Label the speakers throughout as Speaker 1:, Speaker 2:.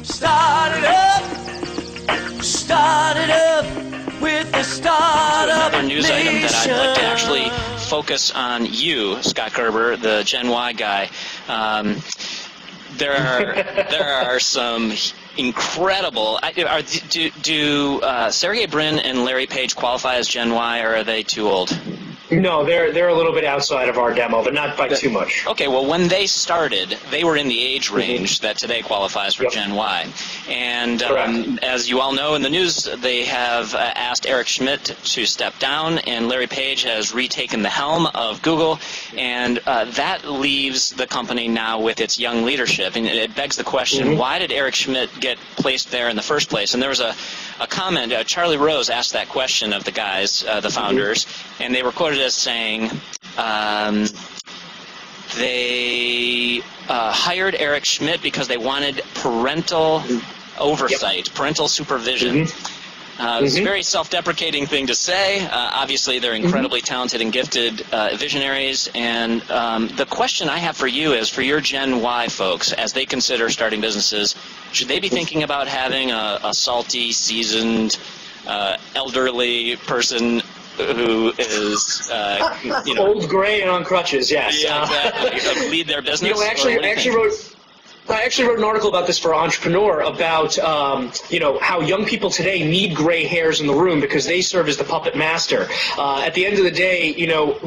Speaker 1: Start it up with the Startup
Speaker 2: Another news item that I'd like to
Speaker 1: Nation.
Speaker 2: actually focus on you, Scott Gerber, the Gen Y guy. There are some incredible. Do Sergey Brin and Larry Page qualify as Gen Y, or are they too old?
Speaker 3: No, they're a little bit outside of our demo, but not by too much.
Speaker 2: Okay, well, when they started, they were in the age range that today qualifies for Gen Y. And as you all know in the news, they have asked Eric Schmidt to step down, and Larry Page has retaken the helm of Google, and that leaves the company now with its young leadership. And it begs the question, why did Eric Schmidt get placed there in the first place? And there was a comment, Charlie Rose asked that question of the guys, the founders, and they were quoted as saying they hired Eric Schmidt because they wanted parental oversight, parental supervision. It's a very self-deprecating thing to say. Obviously, they're incredibly talented and gifted visionaries. And the question I have for you is, for your Gen Y folks, as they consider starting businesses, should they be thinking about having a salty, seasoned, elderly person who is,
Speaker 3: old, gray, and on crutches? Yes.
Speaker 2: Yeah, exactly. Lead their business.
Speaker 3: I actually wrote an article about this for Entrepreneur about how young people today need gray hairs in the room because they serve as the puppet master. At the end of the day,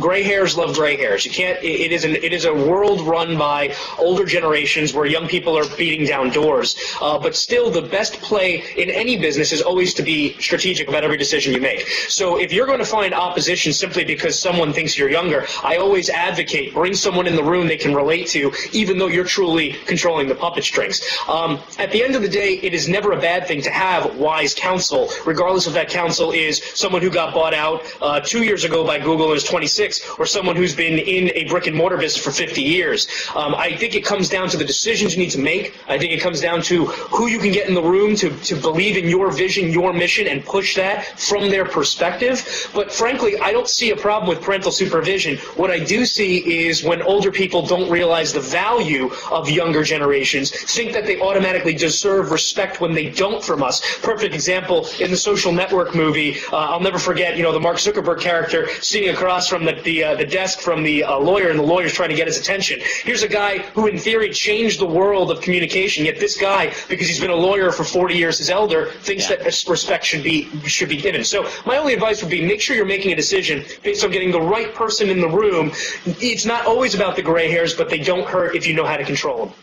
Speaker 3: gray hairs love gray hairs. You can't. It is a world run by older generations where young people are beating down doors. But still, the best play in any business is always to be strategic about every decision you make. So if you're going to find opposition simply because someone thinks you're younger, I always advocate bring someone in the room they can relate to, even though you're truly controlling the puppet strings. At the end of the day, it is never a bad thing to have wise counsel, regardless if that counsel is someone who got bought out 2 years ago by Google and is 26, or someone who's been in a brick-and-mortar business for 50 years. I think it comes down to the decisions you need to make. I think it comes down to who you can get in the room to believe in your vision, your mission, and push that from their perspective. But frankly, I don't see a problem with parental supervision. What I do see is when older people don't realize the value of younger generations, think that they automatically deserve respect when they don't from us. Perfect example in the Social Network movie. I'll never forget, the Mark Zuckerberg character sitting across from the desk from the lawyer, and the lawyer's trying to get his attention. Here's a guy who, in theory, changed the world of communication. Yet this guy, because he's been a lawyer for 40 years, his elder, thinks that respect should be given. So my only advice would be make sure you're making a decision based on getting the right person in the room. It's not always about the gray hairs, but they don't hurt if you know how to control them.